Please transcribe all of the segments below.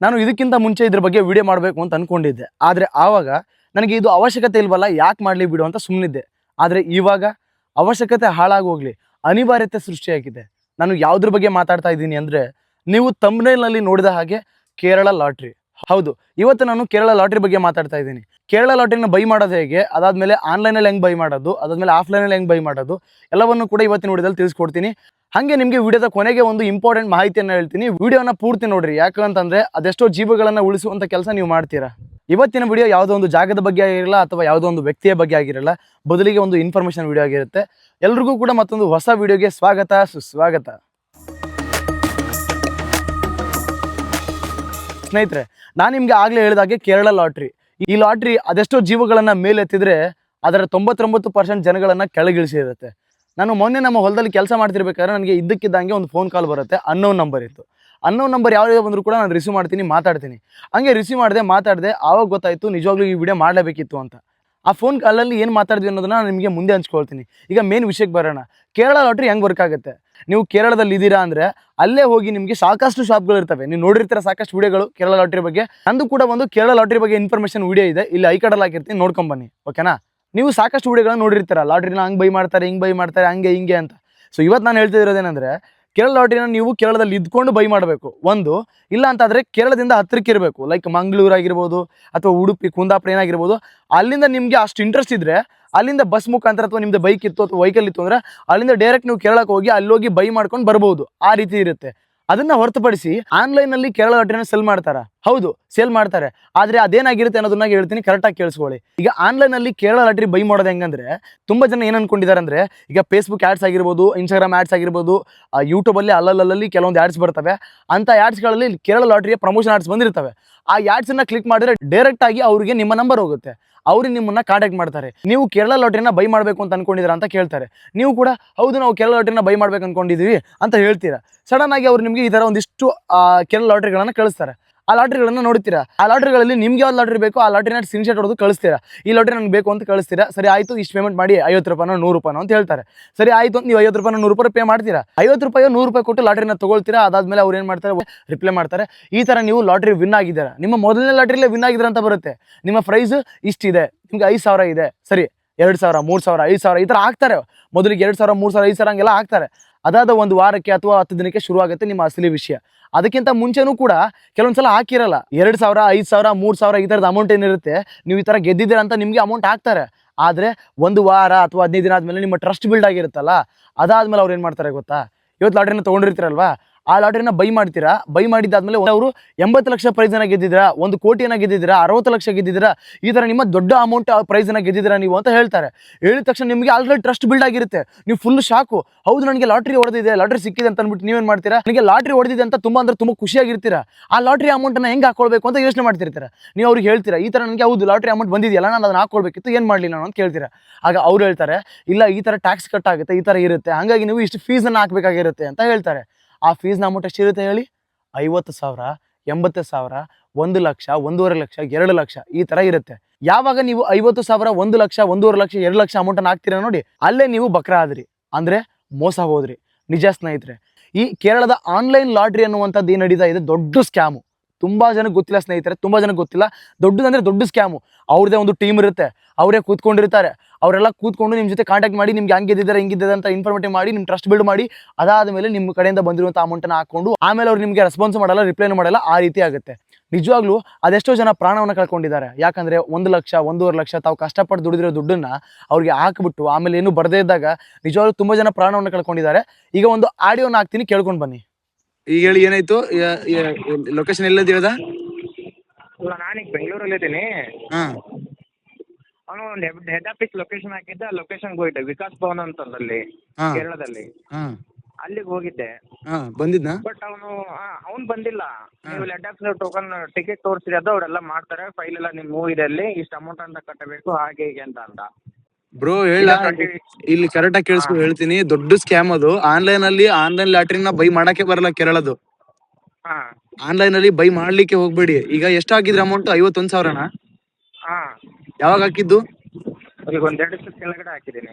ನಾನು ಇದಕ್ಕಿಂತ ಮುಂಚೆ ಇದ್ರ ಬಗ್ಗೆ ವಿಡಿಯೋ ಮಾಡಬೇಕು ಅಂತ ಅನ್ಕೊಂಡಿದ್ದೆ. ಆದರೆ ಆವಾಗ ನನಗೆ ಇದು ಅವಶ್ಯಕತೆ ಇಲ್ವಲ್ಲ, ಯಾಕೆ ಮಾಡಲಿ ಬಿಡು ಅಂತ ಸುಮ್ಮನಿದ್ದೆ. ಆದರೆ ಇವಾಗ ಅವಶ್ಯಕತೆ ಹಾಳಾಗೋಗ್ಲಿ, ಅನಿವಾರ್ಯತೆ ಸೃಷ್ಟಿಯಾಗಿದೆ. ನಾನು ಯಾವುದ್ರ ಬಗ್ಗೆ ಮಾತಾಡ್ತಾ ಇದ್ದೀನಿ ಅಂದರೆ, ನೀವು ಥಂಬ್ನೇಲ್ನಲ್ಲಿ ನೋಡಿದ ಹಾಗೆ ಕೇರಳ ಲಾಟ್ರಿ. ಹೌದು, ಇವತ್ತು ನಾನು ಕೇರಳ ಲಾಟ್ರಿ ಬಗ್ಗೆ ಮಾತಾಡ್ತಾ ಇದ್ದೀನಿ. ಕೇರಳ ಲಾಟ್ರಿನ ಬೈ ಮಾಡೋದು ಹೇಗೆ, ಅದಾದಮೇಲೆ ಆನ್ಲೈನಲ್ಲಿ ಹೆಂಗೆ ಬೈ ಮಾಡೋದು, ಅದಾದಮೇಲೆ ಆಫ್ಲೈನಲ್ಲಿ ಹೆಂಗೆ ಬೈ ಮಾಡೋದು, ಎಲ್ಲವನ್ನು ಕೂಡ ಇವತ್ತಿನ ವಿಡಿಯೋದಲ್ಲಿ ತಿಳಿಸ್ಕೊಡ್ತೀನಿ. ಹಾಗೆ ನಿಮಗೆ ವಿಡಿಯೋದ ಕೊನೆಗೆ ಒಂದು ಇಂಪಾರ್ಟೆಂಟ್ ಮಾಹಿತಿಯನ್ನು ಹೇಳ್ತೀನಿ. ವಿಡಿಯೋನ ಪೂರ್ತಿ ನೋಡ್ರಿ, ಯಾಕಂತಂದರೆ ಅದೆಷ್ಟೋ ಜೀವಗಳನ್ನು ಉಳಿಸುವಂಥ ಕೆಲಸ ನೀವು ಮಾಡ್ತೀರಾ. ಇವತ್ತಿನ ವಿಡಿಯೋ ಯಾವುದೋ ಒಂದು ಜಾಗದ ಬಗ್ಗೆ ಆಗಿರಲ್ಲ ಅಥವಾ ಯಾವುದೋ ಒಂದು ವ್ಯಕ್ತಿಯ ಬಗ್ಗೆ ಆಗಿರಲ್ಲ, ಬದಲಿಗೆ ಒಂದು ಇನ್ಫಾರ್ಮೇಷನ್ ವಿಡಿಯೋ ಆಗಿರುತ್ತೆ. ಎಲ್ರಿಗೂ ಕೂಡ ಮತ್ತೊಂದು ಹೊಸ ವಿಡಿಯೋಗೆ ಸ್ವಾಗತ, ಸುಸ್ವಾಗತ. ಸ್ನೇಹಿತರೆ, ನಾನು ನಿಮಗೆ ಆಗಲೇ ಹೇಳಿದಾಗೆ ಕೇರಳ ಲಾಟ್ರಿ, ಈ ಲಾಟ್ರಿ ಅದೆಷ್ಟೋ ಜೀವಗಳನ್ನು ಮೇಲೆತ್ತಿದ್ರೆ ಅದರ 99% ಜನಗಳನ್ನು ಕೆಳಗಿಳಿಸಿರುತ್ತೆ. ನಾನು ಮೊನ್ನೆ ನಮ್ಮ ಹೊಲದಲ್ಲಿ ಕೆಲಸ ಮಾಡ್ತಿರ್ಬೇಕಾದ್ರೆ ನನಗೆ ಇದ್ದಕ್ಕಿದ್ದಂಗೆ ಒಂದು ಫೋನ್ ಕಾಲ್ ಬರುತ್ತೆ. ಅನ್ನೋನ್ ನಂಬರ್ ಇತ್ತು. ಅನ್ನೋನ್ ನಂಬರ್ ಯಾವುದೇ ಬಂದರೂ ಕೂಡ ನಾನು ರಿಸೀವ್ ಮಾಡ್ತೀನಿ, ಮಾತಾಡ್ತೀನಿ. ಹಂಗೆ ರಿಸೀವ್ ಮಾತಾಡಿದೆ. ಆವಾಗ ಗೊತ್ತಾಯಿತು ನಿಜವಾಗ್ಲೂ ಈ ವಿಡಿಯೋ ಮಾಡಲೇಬೇಕಿತ್ತು ಅಂತ. ಆ ಫೋನ್ ಕಾಲಲ್ಲಿ ಏನು ಮಾತಾಡಿದ್ವಿ ಅನ್ನೋದನ್ನ ನಾನು ನಿಮಗೆ ಮುಂದೆ ಹಂಚ್ಕೊಳ್ತೀನಿ. ಈಗ ಮೇನ್ ವಿಷಯಕ್ಕೆ ಬರೋಣ. ಕೇರಳ ಲಾಟ್ರಿ ಹೆಂಗೆ ವರ್ಕ್ ಆಗುತ್ತೆ. ನೀವು ಕೇರಳದಲ್ಲಿ ಇದ್ದೀರಾ ಅಂದರೆ ಅಲ್ಲೇ ಹೋಗಿ ನಿಮಗೆ ಸಾಕಷ್ಟು ಶಾಪ್ಗಳು ಇರ್ತವೆ. ನೀವು ನೋಡಿರ್ತೀರ ಸಾಕಷ್ಟು ವಿಡಿಯೋಗಳು ಕೇರಳ ಲಾಟ್ರಿ ಬಗ್ಗೆ. ನಂದು ಕೂಡ ಒಂದು ಕೇರಳ ಲಾಟ್ರಿ ಬಗ್ಗೆ ಇನ್ಫಾರ್ಮೇಷನ್ ವಿಡಿಯೋ ಇದೆ, ಇಲ್ಲಿ ಐ ಕಾರ್ಡಲ್ಲಿ ಹಾಕಿರ್ತೀನಿ, ನೋಡ್ಕೊಂಬನ್ನಿ. ಓಕೆನಾ? ನೀವು ಸಾಕಷ್ಟು ವಿಡಿಯೋಗಳನ್ನ ನೋಡಿರ್ತೀರ, ಲಾಟ್ರಿನ ಹಂಗೆ ಬೈ ಮಾಡ್ತಾರೆ, ಹಿಂಗೆ ಬೈ ಮಾಡ್ತಾರೆ, ಹಂಗೆ ಹಿಂಗೆ ಅಂತ. ಸೊ ಇವತ್ತು ನಾನು ಹೇಳ್ತಿರೋದೇನೆಂದರೆ, ಕೇರಳ ಲಾಟ್ರಿನ ನೀವು ಕೇರಳದಲ್ಲಿ ಇದ್ಕೊಂಡು ಬೈ ಮಾಡಬೇಕು. ಒಂದು ಇಲ್ಲ ಅಂತಾದರೆ ಕೇರಳದಿಂದ ಹತ್ತಿರಕ್ಕೆ ಇರಬೇಕು, ಲೈಕ್ ಮಂಗಳೂರು ಆಗಿರ್ಬೋದು ಅಥವಾ ಉಡುಪಿ, ಕುಂದಾಪುರ ಏನಾಗಿರ್ಬೋದು. ಅಲ್ಲಿಂದ ನಿಮಗೆ ಅಷ್ಟು ಇಂಟ್ರೆಸ್ಟ್ ಇದ್ದರೆ ಅಲ್ಲಿಂದ ಬಸ್ ಮುಖಾಂತರ ಅಥವಾ ನಿಮ್ಮದು ಬೈಕ್ ಇತ್ತು ಅಥವಾ ವೆಹಿಕಲ್ ಇತ್ತು ಅಂದರೆ ಅಲ್ಲಿಂದ ಡೈರೆಕ್ಟ್ ನೀವು ಕೇರಳಕ್ಕೆ ಹೋಗಿ ಅಲ್ಲೋಗಿ ಬೈ ಮಾಡ್ಕೊಂಡು ಬರ್ಬೋದು. ಆ ರೀತಿ ಇರುತ್ತೆ. ಅದನ್ನ ಹೊರತುಪಡಿಸಿ ಆನ್ಲೈನಲ್ಲಿ ಕೇರಳ ಲಾಟ್ರಿನ ಸೆಲ್ ಮಾಡ್ತಾರ. ಹೌದು, ಸೇಲ್ ಮಾಡ್ತಾರೆ. ಆದರೆ ಅದೇನಾಗಿರುತ್ತೆ ಅನ್ನೋದನ್ನ ಹೇಳ್ತೀನಿ, ಕರೆಕ್ಟಾಗಿ ಕೇಳಿಸ್ಕೊಳ್ಳಿ. ಈಗ ಆನ್ಲೈನಲ್ಲಿ ಕೇರಳ ಲಾಟ್ರಿ ಬೈ ಮಾಡೋದು ಹೆಂಗಂದ್ರೆ, ತುಂಬ ಜನ ಏನು ಅನ್ಕೊಂಡಿದ್ದಾರೆ ಅಂದರೆ, ಈಗ ಫೇಸ್ಬುಕ್ ಆ್ಯಡ್ಸ್ ಆಗಿರ್ಬೋದು, ಇನ್ಸ್ಟಾಗ್ರಾಮ್ ಆ್ಯಡ್ಸ್ ಆಗಿರ್ಬೋದು, ಯೂಟ್ಯೂಬಲ್ಲಿ ಅಲ್ಲಲ್ಲಿ ಕೆಲವೊಂದು ಆ್ಯಡ್ಸ್ ಬರ್ತವೆ. ಅಂಥ ಆ್ಯಡ್ಸ್ಗಳಲ್ಲಿ ಕೇರಳ ಲಾಟ್ರಿಯ ಪ್ರಮೋಷನ್ ಆ್ಯಡ್ಸ್ ಬಂದಿರ್ತವೆ. ಆ ಆ್ಯಡ್ಸನ್ನು ಕ್ಲಿಕ್ ಮಾಡಿದ್ರೆ ಡೈರೆಕ್ಟಾಗಿ ಅವರಿಗೆ ನಿಮ್ಮ ನಂಬರ್ ಹೋಗುತ್ತೆ. ಅವರು ನಿಮ್ಮನ್ನ ಕಾಂಟ್ಯಾಕ್ಟ್ ಮಾಡ್ತಾರೆ. ನೀವು ಕೇರಳ ಲಾಟ್ರಿನ ಬೈ ಮಾಡಬೇಕು ಅಂತ ಅನ್ಕೊಂಡಿದ್ದೀರಾ ಅಂತ ಕೇಳ್ತಾರೆ. ನೀವು ಕೂಡ ಹೌದು, ನಾವು ಕೇರಳ ಲಾಟ್ರಿನ ಬೈ ಮಾಡ್ಬೇಕು ಅನ್ಕೊಂಡಿದ್ದೀವಿ ಅಂತ ಹೇಳ್ತೀರಾ. ಸಡನ್ ಆಗಿ ಅವರು ನಿಮಗೆ ಈ ಥರ ಒಂದಿಷ್ಟು ಕೇರಳ ಲಾಟ್ರಿಗಳನ್ನು ಕಳಿಸ್ತಾರೆ. ಆ ಲಾಟ್ರಿಗಳನ್ನು ನೋಡ್ತೀರಾ. ಆ ಲಾಟ್ರಿಗಳಲ್ಲಿ ನಿಮ್ಗೆ ಯಾವ್ದು ಲಾಟ್ರಿ ಬೇಕೋ ಆ ಲಾಟ್ರಿನ ಸ್ಕ್ರೀನ್ಶಾಟ್ ಹೊಡೆದು ಕಳಿಸ್ತೀರಾ. ಈ ಲಾಟ್ರಿ ನನಗೆ ಬೇಕು ಅಂತ ಕಳಿಸ್ತೀರಾ. ಸರಿ ಆಯಿತು, ಇಷ್ಟು ಪೇಮೆಂಟ್ ಮಾಡಿ, 50 ರೂಪಾಯಿನೋ 100 ರೂಪಾಯಿನೋ ಅಂತ ಹೇಳ್ತಾರೆ. ಸರಿ ಆಯಿತು ಅಂತ ನೀವು 50 ರೂಪಾಯಿನೋ 100 ರೂಪಾಯಿ ಪೇ ಮಾಡ್ತೀರಾ. 50 ರೂಪಾಯಿ 100 ರೂಪಾಯಿ ಕೊಟ್ಟು ಲಾಟ್ರಿನ ತೊಗೊಳ್ತೀರಾ. ಅದಾದಮೇಲೆ ಅವ್ರು ಏನು ಮಾಡ್ತಾರೆ, ರಿಪ್ಲೈ ಮಾಡ್ತಾರೆ, ಈ ಥರ ನೀವು ಲಾಟ್ರಿ ವಿನ್ ಆಗಿದ್ದೀರಾ, ನಿಮ್ಮ ಮೊದಲನೇ ಲಾಟ್ರಿಲೇ ವಿನ್ ಆಗಿದ್ದೀರಾ ಅಂತ ಬರುತ್ತೆ. ನಿಮ್ಮ ಪ್ರೈಸ್ ಇಷ್ಟಿದೆ, ನಿಮ್ಗೆ 5,000 ಇದೆ. ಸರಿ, 2,000, 3,000, 5,000 ಈ ಥರ ಹಾಕ್ತಾರೆ. ಮೊದಲಿಗೆ 2,000, 3,000, 5,000 ಹಂಗೆಲ್ಲ ಹಾಕ್ತಾರೆ. ಅದಾದ ಒಂದು ವಾರಕ್ಕೆ ಅಥವಾ 10 ದಿನಕ್ಕೆ ಶುರು ಆಗುತ್ತೆ ನಿಮ್ಮ ಅಸಲಿ ವಿಷಯ. ಅದಕ್ಕಿಂತ ಮುಂಚೆನೂ ಕೂಡ ಕೆಲವೊಂದ್ಸಲ ಹಾಕಿರಲ್ಲ. 2,000, 5,000, 3,000 ಈ ಥರದ ಅಮೌಂಟ್ ಏನಿರುತ್ತೆ, ನೀವು ಈ ಥರ ಗೆದ್ದಿದ್ದೀರ ಅಂತ ನಿಮಗೆ ಅಮೌಂಟ್ ಹಾಕ್ತಾರೆ. ಆದರೆ ಒಂದು ವಾರ ಅಥವಾ 15 ದಿನ ಆದಮೇಲೆ ನಿಮ್ಮ ಟ್ರಸ್ಟ್ ಬಿಲ್ಡ್ ಆಗಿರುತ್ತಲ್ಲ, ಅದಾದಮೇಲೆ ಅವ್ರು ಏನು ಮಾಡ್ತಾರೆ ಗೊತ್ತಾ, ಇವತ್ತು ಲಾಟ್ರಿನ ತೊಗೊಂಡಿರ್ತೀರಲ್ವಾ, ಆ ಲಾಟ್ರಿನ ಬೈ ಮಾಡ್ತೀರಾ. ಬೈ ಮಾಡಿದ್ದಾದ್ಮೇಲೆ ಅವರು 80 ಲಕ್ಷ ಪ್ರೈಸನ್ನ ಗೆದ್ದಿದ್ದೀರಾ, 1 ಕೋಟಿಯನ್ನು ಗೆದ್ದಿದ್ದೀರಾ, 60 ಲಕ್ಷ ಗೆದ್ದಿದ್ದೀರಾ, ಈ ಥರ ನಿಮ್ಮ ದೊಡ್ಡ ಅಮೌಂಟ್ ಪ್ರೈಸನ್ನು ಗೆದ್ದಿದ್ದೀರಾ ನೀವು ಅಂತ ಹೇಳ್ತಾರೆ. ಹೇಳಿದ ತಕ್ಷಣ ನಿಮಗೆ ಆಲ್ರೆಡಿ ಟ್ರಸ್ಟ್ ಬಿಲ್ಡ್ ಆಗಿರುತ್ತೆ. ನೀವು ಫುಲ್ ಶಾಕು. ಹೌದು, ನನಗೆ ಲಾಟ್ರಿ ಹೊಡೆದಿದೆ, ಲಾಟ್ರಿ ಸಿಕ್ಕಿದೆ ಅಂತ ಅಂದ್ಬಿಟ್ಟು ನೀವೇನು ಮಾಡ್ತೀರಾ, ನನಗೆ ಲಾಟ್ರಿ ಹೊಡೆದಿದೆ ಅಂತ ತುಂಬ ಅಂದರೆ ತುಂಬ ಖುಷಿಯಾಗಿರ್ತೀರಾ. ಆ ಲಾಟ್ರಿ ಅಮೌಂಟನ್ನು ಹೆಂಗೆ ಹಾಕೊಳ್ಬೇಕು ಅಂತ ಯೋಚನೆ ಮಾಡ್ತಿರ್ತೀರಾ. ನೀವು ಅವ್ರಿಗೆ ಹೇಳ್ತೀರಾ, ಈ ಥರ ನನಗೆ ಹೌದು ಲಾಟ್ರಿ ಅಮೌಂಟ್ ಬಂದಿದೆಯಲ್ಲ, ನಾನು ಅದನ್ನು ಹಾಕೊಳ್ಬೇಕಿತ್ತು, ಏನು ಮಾಡಲಿ ನಾನು ಅಂತ ಕೇಳ್ತೀರಾ. ಆಗ ಅವ್ರು ಹೇಳ್ತಾರೆ, ಇಲ್ಲ ಈ ಥರ ಟ್ಯಾಕ್ಸ್ ಕಟ್ ಆಗುತ್ತೆ, ಈ ಥರ ಇರುತ್ತೆ, ಹಾಗಾಗಿ ನೀವು ಇಷ್ಟು ಫೀಸನ್ನು ಹಾಕಬೇಕಾಗಿರುತ್ತೆ ಅಂತ ಹೇಳ್ತಾರೆ. ಆ ಫೀಸ್ನ ಅಮೌಂಟ್ ಎಷ್ಟಿರುತ್ತೆ ಹೇಳಿ? 50,000, 80,000, 1 ಲಕ್ಷ, 1.5 ಲಕ್ಷ, 2 ಲಕ್ಷ ಈ ಥರ ಇರುತ್ತೆ. ಯಾವಾಗ ನೀವು 50,000, 1 ಲಕ್ಷ, 1.5 ಲಕ್ಷ, 2 ಲಕ್ಷ ಅಮೌಂಟನ್ನು ಹಾಕ್ತೀರಾ ನೋಡಿ, ಅಲ್ಲೇ ನೀವು ಬಕ್ರ ಆದ್ರಿ, ಅಂದರೆ ಮೋಸ ಹೋದ್ರಿ. ನಿಜ ಸ್ನೇಹಿತರೆ, ಈ ಕೇರಳದ ಆನ್ಲೈನ್ ಲಾಟ್ರಿ ಅನ್ನುವಂಥದ್ದು ಏನು ನಡೀತಾ ಇದೆ, ದೊಡ್ಡ ಸ್ಕ್ಯಾಮು. ತುಂಬ ಜನಕ್ಕೆ ಗೊತ್ತಿಲ್ಲ ಸ್ನೇಹಿತರೆ, ತುಂಬ ಜನಕ್ಕೆ ಗೊತ್ತಿಲ್ಲ. ದೊಡ್ಡದಂದರೆ ದೊಡ್ಡ ಸ್ಕ್ಯಾಮು. ಅವ್ರದ್ದೇ ಒಂದು ಟೀಮ್ ಇರುತ್ತೆ, ಅವರೇ ಕೂತ್ಕೊಂಡಿರ್ತಾರೆ. ಅವರೆಲ್ಲ ಕೂತ್ಕೊಂಡು ನಿಮ್ಮ ಜೊತೆ ಕಾಂಟ್ಯಾಕ್ಟ್ ಮಾಡಿ, ನಿಮ್ಗೆ ಹಂಗಿದ್ದಿದ್ದಾರೆ ಹಿಂಗಿದ್ದಿದೆ ಅಂತ ಇನ್ಫಾರ್ಮೇಟಿವ್ ಮಾಡಿ, ನಿಮ್ಮ ಟ್ರಸ್ಟ್ ಬಿಲ್ಡ್ ಮಾಡಿ, ಅದಾದ ಮೇಲೆ ನಿಮ್ಮ ಕಡೆಯಿಂದ ಬಂದಿರುವಂಥ ಅಮೌಂಟನ್ನು ಹಾಕ್ಕೊಂಡು ಆಮೇಲೆ ಅವ್ರು ನಿಮಗೆ ರೆಸ್ಪಾನ್ಸ್ ಮಾಡಲ್ಲ, ರಿಪ್ಲೈನು ಮಾಡಲ್ಲ. ಆ ರೀತಿ ಆಗುತ್ತೆ. ನಿಜವಾಗ್ಲೂ ಅದೆಷ್ಟೋ ಜನ ಪ್ರಾಣವನ್ನು ಕಳ್ಕೊಂಡಿದ್ದಾರೆ. ಯಾಕಂದರೆ 1 ಲಕ್ಷ, 1.5 ಲಕ್ಷ ತಾವು ಕಷ್ಟಪಟ್ಟು ದುಡಿದಿರೋ ದುಡ್ಡನ್ನು ಅವ್ರಿಗೆ ಹಾಕಿಬಿಟ್ಟು ಆಮೇಲೆ ಏನು ಬರದೇ ಇದ್ದಾಗ ನಿಜವಾಗ್ಲೂ ತುಂಬ ಜನ ಪ್ರಾಣವನ್ನು ಕಳ್ಕೊಂಡಿದ್ದಾರೆ. ಈಗ ಒಂದು ಆಡಿಯೋನ ಹಾಕ್ತೀನಿ, ಕೇಳ್ಕೊಂಡು ಬನ್ನಿ. ಈಗ ಹೇಳಿ, ಏನಾಯ್ತು? ಲೊಕೇಶನ್ ಎಲ್ಲದಿರೋದ? ನಾನೀಗ ಬೆಂಗಳೂರಲ್ಲಿ ಇದ್ದೀನಿ. ಹಾಂ, ಅವನು ಒಂದು ಹೆಡ್ ಆಫೀಸ್ ಲೊಕೇಶನ್ ಹಾಕಿದ್ದೆ. ಆ ಲೊಕೇಶನ್ಗೆ ಹೋಗಿದ್ದೆ, ವಿಕಾಸ್ ಭವನ್ ಅಂತಂದಲ್ಲಿ ಕೇರಳದಲ್ಲಿ. ಅಲ್ಲಿಗೆ ಹೋಗಿದ್ದೆ. ಬಂದಿದ್ನಾ? ಬಟ್ ಅವ್ನು ಬಂದಿಲ್ಲ. ನೀವು ಹೆಡ್ ಆಫೀಸ್ ಟೋಕನ್ ಟಿಕೆಟ್ ತೋರಿಸಿರಿ, ಅದು ಅವರೆಲ್ಲ ಮಾಡ್ತಾರೆ, ಫೈಲ್ ಎಲ್ಲ ನಿಮ್ಮ ಮೂವಿದೆ, ಅಲ್ಲಿ ಇಷ್ಟು ಅಮೌಂಟ್ ಅಂತ ಕಟ್ಟಬೇಕು, ಹಾಗೆ ಹೀಗೆ ಅಂತ ಅಂದ. ಬ್ರೋ ಹೇಳ, ಇಲ್ಲಿ ಕರೆಕ್ಟಾಗಿ ಕೇಳಿಸ್ಕೊ, ಹೇಳ್ತೀನಿ. ದೊಡ್ಡ ಸ್ಕ್ಯಾಮ್ ಅದು. ಆನ್ಲೈನ್ ಲಾಟ್ರಿನ ಬೈ ಮಾಡಕ್ಕೆ ಬರಲ್ಲ ಕೇರಳದು. ಆನ್ಲೈನ್ ಅಲ್ಲಿ ಬೈ ಮಾಡ್ಲಿಕ್ಕೆ ಹೋಗ್ಬೇಡಿ. ಈಗ ಎಷ್ಟು ಹಾಕಿದ್ರಿ ಅಮೌಂಟ್? 51,000ನಾ? ಯಾವಾಗ ಹಾಕಿದ್ದು? ಈಗ ಒಂದು 2 ದಿವಸ ಕೆಳಗಡೆ ಹಾಕಿದ್ದೀನಿ.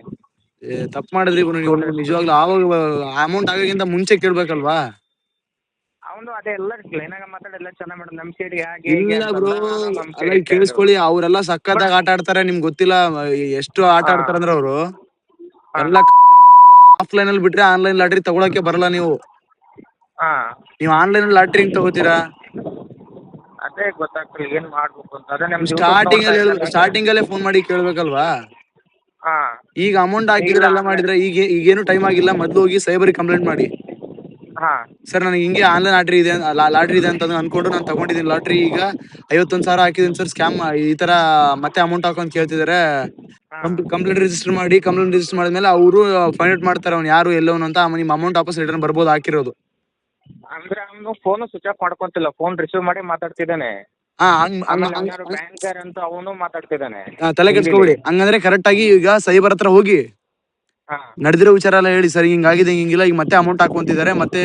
ತಪ್ಪು ಮಾಡಿದ್ರಿ ನೀವು ನಿಜವಾಗ್ಲೂ. ಆವಾಗ ಅಮೌಂಟ್ ಆಗೋಕ್ಕಿಂತ ಮುಂಚೆ ಕೇಳ್ಬೇಕಲ್ವಾ? ಅವನು ಅದೇ ಎಲ್ಲ ಲೈನಾಗ ಮಾತಾಡಿ ಎಲ್ಲ ಚೆನ್ನಾಗಿ ಮಾಡೋದು ನಮ್ಮ ಸೈಡ್ಗೆ ಹಾಗೆ ಹೀಗೆ ಇಲ್ಲ ಅಂತಂದ ಬ್ರೋ, ನಾನು ನಮ್ಮ ಅಲ್ಲ ಸೈಡ್ ಕೇಳಿಸ್ಕೊಳ್ಳಿ, ಅವರೆಲ್ಲ ಸಖತ್ತಾಗಿ ಆಟ ಆಡ್ತಾರೆ. ನಿಮ್ಗೆ ಗೊತ್ತಿಲ್ಲ ಎಷ್ಟು ಆಟ ಆಡ್ತಾರ ಅಂದ್ರೆ ಅವರು ಎಲ್ಲ ಆಫ್ಲೈನ್ ಅಲ್ಲಿ ಬಿಟ್ರೆ ಆನ್ಲೈನ್ ಲಾಟ್ರಿ ತಗೊಳಕ್ಕೆ ಬರಲ್ಲ. ನೀವು ಹಾ ಆನ್ಲೈನ್ ಲಾಟ್ರಿ ಹಿಂಗ್ ತಗೋತೀರಾ? ಅದೇ ಗೊತ್ತಾಗ್ತಿಲ್ಲ ಏನ್ ಮಾಡ್ಬೇಕು ಅಂತ. ಅದೇ ನಮ್ ಸ್ಟಾರ್ಟಿಂಗ್ ಅಲ್ಲೇ ಫೋನ್ ಮಾಡಿ ಕೇಳ್ಬೇಕಲ್ವಾ? ಹಾ ಈಗ ಅಮೌಂಟ್ ಹಾಕಿದ್ರೆ ಎಲ್ಲ ಮಾಡಿದ್ರೆ ಈಗೇನು ಟೈಮ್ ಆಗಿಲ್ಲ. ಮೊದ್ಲು ಹೋಗಿ ಸೈಬರ್ ಕಂಪ್ಲೇಂಟ್ ಮಾಡಿ, ಹಾ ಸರ್ ನನಗೆ ಹಿಂಗೆ ಆನ್ಲೈನ್ ಲಾಟ್ರಿ ಇದೆ ಅಂತ ಅನ್ಕೊಂಡು ನಾನು ತಗೊಂಡಿದ್ದೀನಿ ಲಾಟ್ರಿ. ಈಗ 51,000 ಹಾಕಿದೀನಿ ಸರ್, ಸ್ಕ್ಯಾಮ್ ಈ ತರ ಮತ್ತೆ ಅಮೌಂಟ್ ಹಾಕೊಂಡ್ ಕೇಳ್ತಿದಾರೆ. ಕಂಪ್ಲೇಂಟ್ ರಿಜಿಸ್ಟರ್ ಮಾಡಿ. ಕಂಪ್ಲೇಂಟ್ ರಿಜಿಸ್ಟರ್ ಮಾಡಿದ್ಮೇಲೆ ಅವರು ಫೈಂಡ್ ಔಟ್ ಮಾಡ್ತಾರೆ ಅವ್ನು ಯಾರು ಎಲ್ಲವನು ಅಂತ. ನಿಮ್ಮ ಅಮೌಂಟ್ ವಾಪಸ್ ರಿಟರ್ನ್ ಬರ್ಬೋದು ಹಾಕಿರೋದು. ಅಂದ್ರೆ ಅವನು ಫೋನ್ ಸ್ವಿಚ್ ಆಫ್ ಮಾಡ್ಕೊಂತಿಲ್ಲ, ಫೋನ್ ರಿಸೀವ್ ಮಾಡಿ ಮಾತಾಡ್ತಿದ್ದಾನೆ. ಬ್ಯಾಂಕರ್ ಅಂತ ಅವನು ಮಾತಾಡ್ತಿದ್ದಾನೆ. ತಲೆ ಕೆಡ್ಸ್ಕೊಬೇಡಿ. ಹಂಗಂದ್ರೆ ಕರೆಕ್ಟ್ ಆಗಿ ಈಗ ಸೈಬರ್ ಹತ್ರ ಹೋಗಿ ನಡೆದಿರೋ ವಿಚಾರ ಎಲ್ಲ ಹೇಳಿ, ಸರ್ ಹಿಂಗಾಗಿದೆ, ಹಿಂಗಿಲ್ಲ, ಈಗ ಮತ್ತೆ ಅಮೌಂಟ್ ಹಾಕೊಂತಿದ್ದಾರೆ. ಮತ್ತೆ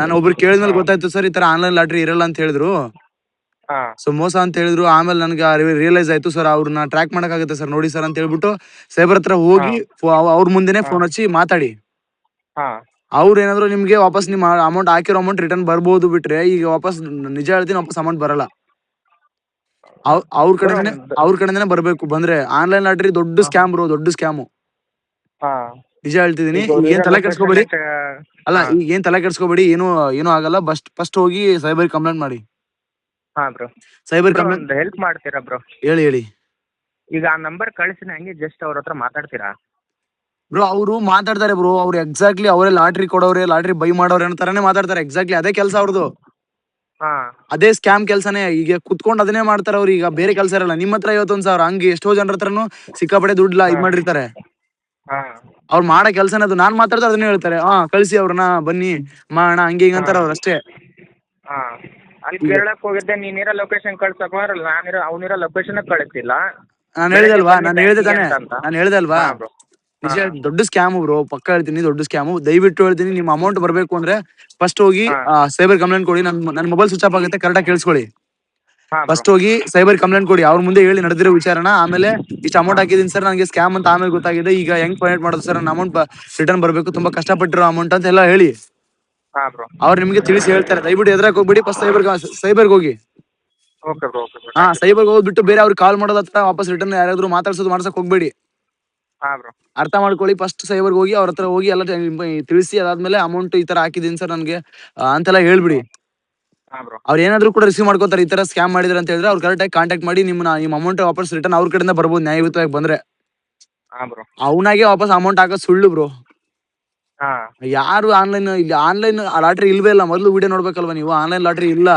ನಾನು ಒಬ್ರು ಕೇಳಿದ್ಮೇಲೆ ಗೊತ್ತಾಯ್ತು ಸರ್, ಈ ತರ ಆನ್ಲೈನ್ ಲಾಟ್ರಿ ಇರಲ್ಲ ಅಂತ ಹೇಳಿದ್ರು, ಸೊ ಮೋಸ ಅಂತ ಹೇಳಿದ್ರು. ಆಮೇಲೆ ನನ್ಗೆ ರಿಯಲೈಸ್ ಆಯ್ತು ಸರ್, ಅವ್ರನ್ನ ಟ್ರ್ಯಾಕ್ ಮಾಡಕ್ಕಾಗುತ್ತೆ ಸರ್, ನೋಡಿ ಸರ್ ಅಂತ ಹೇಳ್ಬಿಟ್ಟು ಸೈಬರ್ ಹತ್ರ ಹೋಗಿ ಅವ್ರ ಮುಂದೆನೆ ಫೋನ್ ಹಚ್ಚಿ ಮಾತಾಡಿ. ಅವ್ರು ಏನಾದ್ರು ನಿಮ್ಗೆ ವಾಪಸ್ ನಿಮ್ಮ ಅಮೌಂಟ್ ಹಾಕಿರೋ ಅಮೌಂಟ್ ರಿಟರ್ನ್ ಬರ್ಬೋದು, ಬಿಟ್ರೆ ಈಗ ವಾಪಸ್ ನಿಜ ಹೇಳ್ತೀನಿ ವಾಪಸ್ ಅಮೌಂಟ್ ಬರಲ್ಲ. ಅವ್ರ ಕಡೆಯಿಂದನೇ ಬರ್ಬೇಕು. ಬಂದ್ರೆ ಆನ್ಲೈನ್ ಲಾಟ್ರಿ ದೊಡ್ಡ ಸ್ಕ್ಯಾಮ್ ಬ್ರೋ, ದೊಡ್ಡ ಸ್ಕ್ಯಾಮು. ನಿಜ ಹೇಳ್ತಿದೀನಿ. ಏನ್ ತಲೆ ಕೆಡ್ಸ್ಕೊಬೇಡಿ. ಅಲ್ಲ ಈಗ ಏನ್ ತಲೆ ಕೆಡ್ಸ್ಕೊಬೇಡಿ, ಏನು ಆಗಲ್ಲ. ಫಸ್ಟ್ ಹೋಗಿ ಸೈಬರ್ ಕಂಪ್ಲೇಂಟ್ ಮಾಡಿ. ಸೈಬರ್ ಕಂಪ್ಲೇಂಟ್ ಹೆಲ್ಪ್ ಮಾಡ್ತೀರಾ ಬ್ರೋ? ಹೇಳಿ. ಈಗ ಆ ನಂಬರ್ ಕಳಿಸಿನ ಹಂಗೆ ಜಸ್ಟ್ ಅವ್ರ ಹತ್ರ ಮಾತಾಡ್ತೀರಾ ಬ್ರೋ? ಅವರು ಮಾತಾಡ್ತಾರೆ ಬ್ರೋ. ಅವ್ರು ಎಕ್ಸಾಕ್ಟ್ಲಿ ಅವರೇ ಲಾಟ್ರಿ ಕೊಡೋರೆ, ಲಾಟ್ರಿ ಬೈ ಮಾಡೋರೆ ಅನ್ನೋ ತರಾನೇ ಮಾತಾಡ್ತಾರೆ. ಎಕ್ಸಾಕ್ಟ್ಲಿ ಅದೇ ಕೆಲಸ ಅವ್ರದ್ದು, ಅದೇ ಸ್ಕ್ಯಾಮ್ ಕೆಲಸನೇ. ಈಗ ಕುತ್ಕೊಂಡು ಅದನ್ನೇ ಮಾಡ್ತಾರೆ ಅವ್ರು. ಈಗ ಬೇರೆ ಕೆಲಸ ಇರಲ್ಲ. ನಿಮ್ಮ ಹತ್ರ 51,000 ಹಂಗೆ ಎಷ್ಟೋ ಜನರ ಹತ್ರನು ಸಿಕ್ಕಾಪಟ್ಟೆ ದುಡ್ಡು ಇದ್ ಮಾಡಿರ್ತಾರೆ. ಅವ್ರು ಮಾಡೋ ಕೆಲ್ಸನೇ ಅದು. ನಾನ್ ಮಾತಾಡಿದ್ರೆ ಅದನ್ನೇ ಹೇಳ್ತಾರೆ, ಕಳ್ಸಿ ಅವ್ರನ್ನ, ಬನ್ನಿ ಮಾಡೋಣ, ಹಂಗೆ ಹಿಂಗ ಅಂತಾರ ಅವ್ರು ಅಷ್ಟೇ. ಅಲ್ಲಿ ಕೇರಳಕ್ ಹೋಗಿದ್ದೆ, ನೀನಿರೋ ಲೊಕೇಶನ್ ಕಳ್ಸಕ್ ಅವನಿರೋ ಲೊಕೇಶನ್ ಕಳಿಸಿಲ್ಲ. ನಾನು ಹೇಳ್ದೆ ಅಲ್ವಾ ನಿಜ. ದೊಡ್ಡ ಸ್ಕ್ಯಾಮ್ ಬ್ರೋ, ಪಕ್ಕ ಹೇಳ್ತೀನಿ, ದೊಡ್ಡ ಸ್ಕ್ಯಾಮು. ದಯವಿಟ್ಟು ಹೇಳ್ತೀನಿ, ನಿಮ್ ಅಮೌಂಟ್ ಬರ್ಬೇಕು ಅಂದ್ರೆ ಫಸ್ಟ್ ಹೋಗಿ ಸೈಬರ್ ಕಂಪ್ಲೇಂಟ್ ಕೊಡಿ. ನನ್ ಮೊಬೈಲ್ ಸ್ವಿಚ್ ಆಫ್ ಆಗುತ್ತೆ, ಕರೆಕ್ಟಾಗಿ ಕೇಳಿಸ್ಕೊಳ್ಳಿ. ಫಸ್ಟ್ ಹೋಗಿ ಸೈಬರ್ ಕಂಪ್ಲೇಂಟ್ ಕೊಡಿ. ಅವ್ರ ಮುಂದೆ ಹೇಳಿ ನಡೆದಿರೋ ವಿಚಾರನ. ಆಮೇಲೆ ಇಷ್ಟು ಅಮೌಂಟ್ ಹಾಕಿದೀನಿ ಸರ್, ನನಗೆ ಸ್ಕ್ಯಾಮ್ ಅಂತ ಆಮೇಲೆ ಗೊತ್ತಾಗಿದೆ, ಈಗ ಹೆಂಗ್ ಫೈಂಡ್ ಮಾಡೋದು ಸರ್, ನನ್ನ ಅಮೌಂಟ್ ರಿಟರ್ನ್ ಬರ್ಬೇಕು, ತುಂಬಾ ಕಷ್ಟಪಟ್ಟಿರೋ ಅಮೌಂಟ್ ಅಂತ ಎಲ್ಲ ಹೇಳಿ. ಅವ್ರು ನಿಮ್ಗೆ ತಿಳಿಸಿ ಹೇಳ್ತಾರೆ. ದಯವಿಟ್ಟು ಎದ್ರಕ್ ಹೋಗ್ಬಿಡಿ, ಫಸ್ಟ್ ಸೈಬರ್ಗೆ ಹೋಗಿ. ಸೈಬರ್ಗೆ ಹೋಗ್ಬಿಟ್ಟು ಬೇರೆ ಅವ್ರಿಗೆ ಕಾಲ್ ಮಾಡೋದ್ ಹತ್ರ ವಾಪಸ್ ರಿಟರ್ನ್ ಯಾರಾದ್ರೂ ಮಾಡ್ಸಕ್ ಹೋಗ್ಬೇಡಿ. ಅರ್ಥ ಮಾಡ್ಕೊಳ್ಳಿ. ಫಸ್ಟ್ ಸೈಬರ್ಗೆ ಹೋಗಿ ಅವ್ರ ಹತ್ರ ಹೋಗಿ ಎಲ್ಲ ತಿಳಿಸಿ, ಅದಾದ್ಮೇಲೆ ಅಮೌಂಟ್ ಈ ತರ ಹಾಕಿದೀನಿ ಸರ್ ನನಗೆ ಅಂತೆಲ್ಲ ಹೇಳ್ಬಿಡಿ. ಅವ್ರು ಏನಾದ್ರು ಕೂಡ ರಿಸೀವ್ ಮಾಡ್ಕೋತಾರೆ. ಈ ತರ ಸ್ಕ್ಯಾಮ್ ಮಾಡಿದ್ರೆ ಅಂತ ಹೇಳಿದ್ರೆ ಅವ್ರು ಕರೆಕ್ಟ್ ಆಗಿ ಕಾಂಟ್ಯಾಕ್ಟ್ ಮಾಡಿ ನಿಮ್ಮ ಅಮೌಂಟ್ ವಾಪಸ್ ರಿಟರ್ನ್ ಅವ್ರ ಕಡೆಯಿಂದ ಬರ್ಬೋದು, ನ್ಯಾಯಯುತವಾಗಿ ಬಂದ್ರೆ. ಅವನಾಗೆ ವಾಪಸ್ ಅಮೌಂಟ್ ಹಾಕೋದು ಸುಳ್ಳು ಬ್ರೋ. ಯಾರು ಆನ್ಲೈನ್ ಲಾಟ್ರಿ ಇಲ್ವೇ ಇಲ್ಲ. ಮೊದಲು ವಿಡಿಯೋ ನೋಡ್ಬೇಕಲ್ವಾ ನೀವು? ಆನ್ಲೈನ್ ಲಾಟ್ರಿ ಇಲ್ಲ.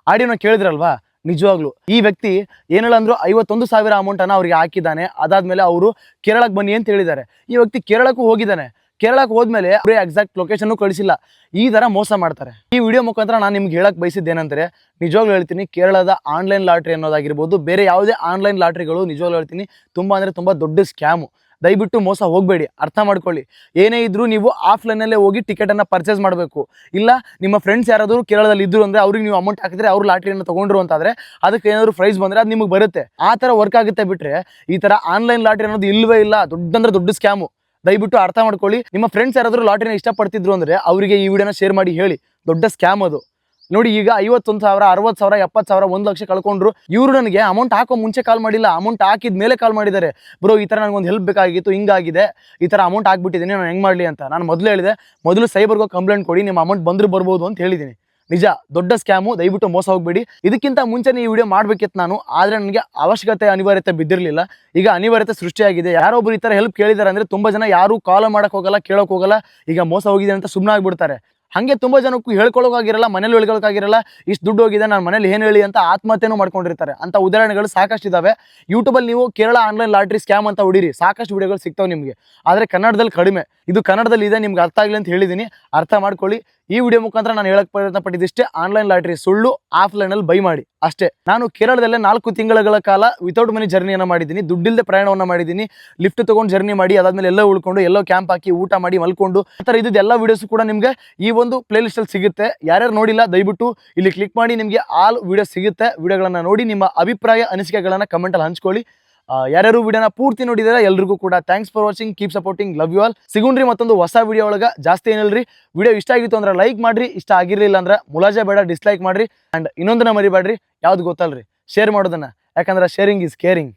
ಆಡಿಯೋನ ಕೇಳಿದ್ರಲ್ವಾ? ನಿಜವಾಗ್ಲು ಈ ವ್ಯಕ್ತಿ ಏನಿಲ್ಲ ಅಂದ್ರು 51,000 ಅಮೌಂಟ್ ಅನ್ನ ಅವ್ರಿಗೆ ಹಾಕಿದ್ದಾನೆ. ಅದಾದ್ಮೇಲೆ ಅವರು ಕೇರಳಕ್ಕೆ ಬನ್ನಿ ಅಂತ ಹೇಳಿದ್ದಾರೆ. ಈ ವ್ಯಕ್ತಿ ಕೇರಳಕ್ಕೂ ಹೋಗಿದ್ದಾನೆ. ಕೇರಳಕ್ಕೆ ಹೋದ್ಮೇಲೆ ಅವರೇ ಎಕ್ಸಾಕ್ಟ್ ಲೊಕೇಶನ್ ಕಳಿಸಿಲ್ಲ. ಈ ತರ ಮೋಸ ಮಾಡ್ತಾರೆ. ಈ ವಿಡಿಯೋ ಮುಖಾಂತರ ನಾನು ನಿಮ್ಗೆ ಹೇಳಕ್ ಬಯಸಿದ್ದೇನೆಂದ್ರೆ, ನಿಜವಾಗ್ಲೂ ಹೇಳ್ತೀನಿ, ಕೇರಳದ ಆನ್ಲೈನ್ ಲಾಟ್ರಿ ಅನ್ನೋದಾಗಿರ್ಬೋದು, ಬೇರೆ ಯಾವುದೇ ಆನ್ಲೈನ್ ಲಾಟ್ರಿಗಳು ನಿಜವಾಗ್ಲೂ ಹೇಳ್ತೀನಿ ತುಂಬಾ ಅಂದ್ರೆ ತುಂಬಾ ದೊಡ್ಡ ಸ್ಕ್ಯಾಮು. ದಯವಿಟ್ಟು ಮೋಸ ಹೋಗಬೇಡಿ, ಅರ್ಥ ಮಾಡ್ಕೊಳ್ಳಿ. ಏನೇ ಇದ್ರೂ ನೀವು ಆಫ್ಲೈನಲ್ಲೇ ಹೋಗಿ ಟಿಕೆಟನ್ನು ಪರ್ಚೇಸ್ ಮಾಡಬೇಕು. ಇಲ್ಲ ನಿಮ್ಮ ಫ್ರೆಂಡ್ಸ್ ಯಾರಾದರೂ ಕೇರಳದಲ್ಲಿ ಇದ್ರು ಅಂದರೆ ಅವ್ರಿಗೆ ನೀವು ಅಮೌಂಟ್ ಹಾಕಿದ್ರೆ ಅವ್ರು ಲಾಟ್ರಿಯನ್ನು ತೊಗೊಂಡ್ರು ಅಂತಾದರೆ ಅದಕ್ಕೆ ಏನಾದರೂ ಪ್ರೈಸ್ ಬಂದರೆ ಅದು ನಿಮಗೆ ಬರುತ್ತೆ. ಆ ಥರ ವರ್ಕ್ ಆಗುತ್ತೆ. ಬಿಟ್ಟರೆ ಈ ಥರ ಆನ್ಲೈನ್ ಲಾಟ್ರಿ ಅನ್ನೋದು ಇಲ್ಲವೇ ಇಲ್ಲ. ದೊಡ್ಡ ಸ್ಕ್ಯಾಮು. ದಯವಿಟ್ಟು ಅರ್ಥ ಮಾಡ್ಕೊಳ್ಳಿ. ನಿಮ್ಮ ಫ್ರೆಂಡ್ಸ್ ಯಾರಾದರೂ ಲಾಟ್ರಿನ ಇಷ್ಟಪಡ್ತಿದ್ರು ಅಂದರೆ ಅವರಿಗೆ ಈ ವಿಡಿಯೋನ ಶೇರ್ ಮಾಡಿ ಹೇಳಿ. ದೊಡ್ಡ ಸ್ಕ್ಯಾಮ್ ಅದು. ನೋಡಿ, ಈಗ 51,000, 60,000, 70,000, 1 ಲಕ್ಷ ಕಳ್ಕೊಂಡ್ರು. ಇವರು ನನಗೆ ಅಮೌಂಟ್ ಹಾಕೋ ಮುಂಚೆ ಕಾಲ್ ಮಾಡಿಲ್ಲ, ಅಮೌಂಟ್ ಹಾಕಿದ ಮೇಲೆ ಕಾಲ್ ಮಾಡಿದ್ದಾರೆ. ಬ್ರೋ, ಈ ಥರ ನನಗೊಂದು ಹೆಲ್ಪ್ ಬೇಕಾಗಿತ್ತು, ಹಿಂಗಾಗಿದೆ, ಈ ಥರ ಅಮೌಂಟ್ ಹಾಕ್ಬಿಟ್ಟಿದ್ದೀನಿ, ನಾನು ಹೆಂಗೆ ಮಾಡಲಿ ಅಂತ. ನಾನು ಮೊದಲು ಹೇಳಿದೆ, ಮೊದಲು ಸೈಬರ್ಗೆ ಕಂಪ್ಲೇಂಟ್ ಕೊಡಿ, ನಿಮ್ಮ ಅಮೌಂಟ್ ಬಂದರೂ ಬರ್ಬೋದು ಅಂತ ಹೇಳಿದ್ದೀನಿ. ನಿಜ, ದೊಡ್ಡ ಸ್ಕ್ಯಾಮು. ದಯವಿಟ್ಟು ಮೋಸ ಹೋಗ್ಬೇಡಿ. ಇದಕ್ಕಿಂತ ಮುಂಚೆನೇ ಈ ವಿಡಿಯೋ ಮಾಡಬೇಕಿತ್ತು ನಾನು, ಆದರೆ ನನಗೆ ಅನಿವಾರ್ಯತೆ ಬಿದ್ದಿರಲಿಲ್ಲ. ಈಗ ಅನಿವಾರ್ಯತೆ ಸೃಷ್ಟಿಯಾಗಿದೆ. ಯಾರೊಬ್ರು ಈ ಥರ ಹೆಲ್ಪ್ ಕೇಳಿದ್ದಾರೆ ಅಂದರೆ ತುಂಬ ಜನ ಯಾರು ಕಾಲ್ ಮಾಡೋಕೆ ಹೋಗಲ್ಲ, ಕೇಳೋಕೆ ಹೋಗಲ್ಲ. ಈಗ ಮೋಸ ಹೋಗಿದೆ ಅಂತ ಸುಮ್ಮನೆ ಆಗಿಬಿಡ್ತಾರೆ. ಹಾಗೆ ತುಂಬ ಜನಕ್ಕೂ ಹೇಳ್ಕೊಳ್ಳೋಕಾಗಿರಲ್ಲ, ಮನೇಲಿ ಹೇಳ್ಕೊಳ್ಳೋಕ್ಕಾಗಿರಲ್ಲ. ಇಷ್ಟು ದುಡ್ಡು ಹೋಗಿದೆ, ನಾನು ಮನೇಲಿ ಏನು ಹೇಳಿ ಅಂತ ಆತ್ಮಹತ್ಯೆನೂ ಮಾಡ್ಕೊಂಡಿರ್ತಾರೆ. ಅಂತ ಉದಾಹರಣೆಗಳು ಸಾಕಷ್ಟು ಇದ್ದಾವೆ. ಯೂಟ್ಯೂಬಲ್ಲಿ ನೀವು ಕೇರಳ ಆನ್ಲೈನ್ ಲಾಟ್ರಿ ಸ್ಕ್ಯಾಮ್ ಅಂತ ಹೊಡೀರಿ, ಸಾಕಷ್ಟು ವಿಡಿಯೋಗಳು ಸಿಗ್ತಾವೆ ನಿಮಗೆ. ಆದರೆ ಕನ್ನಡದಲ್ಲಿ ಕಡಿಮೆ. ಇದು ಕನ್ನಡದಲ್ಲಿ ಇದೆ, ನಿಮ್ಗೆ ಅರ್ಥ ಆಗಲಿ ಅಂತ ಹೇಳಿದ್ದೀನಿ, ಅರ್ಥ ಮಾಡ್ಕೊಳ್ಳಿ. ಈ ವಿಡಿಯೋ ಮುಖಾಂತರ ನಾನು ಹೇಳಕ್ಕೆ ಪ್ರಯತ್ನ ಪಟ್ಟಿದ್ದಿಷ್ಟೇ, ಆನ್ಲೈನ್ ಲಾಟ್ರಿ ಸುಳ್ಳು, ಆಫ್ಲೈನಲ್ಲಿ ಬೈ ಮಾಡಿ ಅಷ್ಟೇ. ನಾನು ಕೇರಳದಲ್ಲೇ 4 ತಿಂಗಳ ಕಾಲ ವಿತೌಟ್ ಮನಿ ಜರ್ನಿಯನ್ನು ಮಾಡಿದ್ದೀನಿ. ದುಡ್ಡಿಲ್ಲದೆ ಪ್ರಯಾಣವನ್ನು ಮಾಡಿದ್ದೀನಿ. ಲಿಫ್ಟ್ ತೊಗೊಂಡು ಜರ್ನಿ ಮಾಡಿ, ಅದಾದ್ಮೇಲೆ ಎಲ್ಲೋ ಉಳ್ಕೊಂಡು, ಎಲ್ಲೋ ಕ್ಯಾಂಪ್ ಹಾಕಿ, ಊಟ ಮಾಡಿ, ಮಲ್ಕೊಂಡು, ಆ ಥರ ಇದ್ದಿದ್ದು ಎಲ್ಲ ವೀಡಿಯೋಸ್ ಕೂಡ ನಿಮಗೆ ಈ ಒಂದು ಪ್ಲೇ ಲಿಸ್ಟಲ್ಲಿ ಸಿಗುತ್ತೆ. ಯಾರ್ಯಾರು ನೋಡಿಲ್ಲ ದಯವಿಟ್ಟು ಇಲ್ಲಿ ಕ್ಲಿಕ್ ಮಾಡಿ, ನಿಮಗೆ ಆಲ್ ವಿಡಿಯೋ ಸಿಗುತ್ತೆ. ವಿಡಿಯೋಗಳನ್ನು ನೋಡಿ ನಿಮ್ಮ ಅಭಿಪ್ರಾಯ, ಅನಿಸಿಕೆಗಳನ್ನು ಕಮೆಂಟಲ್ಲಿ ಹಂಚ್ಕೊಳ್ಳಿ. ಯಾರ್ಯಾರು ವಿಡಿಯೋನ ಪೂರ್ತಿ ನೋಡಿದಾರೆ ಎಲ್ರಿಗೂ ಕೂಡ thanks for watching, keep supporting, love you all. ಸಿಗುಣ್ರಿ ಮತ್ತೊಂದು ಹೊಸ ವಿಡಿಯೋ ಒಳಗೆ. ಜಾಸ್ತಿ ಏನಿಲ್ರಿ, ವಿಡಿಯೋ ಇಷ್ಟ ಆಗಿತ್ತು ಅಂದ್ರೆ ಲೈಕ್ ಮಾಡ್ರಿ, ಇಷ್ಟ ಆಗಿರ್ಲಿಲ್ಲ ಅಂದ್ರೆ ಮುಲಾಜೆ ಬೇಡ, ಡಿಸ್ಲೈಕ್ ಮಾಡ್ರಿ. ಅಂಡ್ ಇನ್ನೊಂದನ್ನ ಮರಿಬೇಡ್ರಿ, ಯಾವ್ದು ಗೊತ್ತಲ್ರಿ, ಶೇರ್ ಮಾಡೋದನ್ನ, ಯಾಕಂದ್ರೆ ಶೇರಿಂಗ್ ಇಸ್ ಕೇರಿಂಗ್.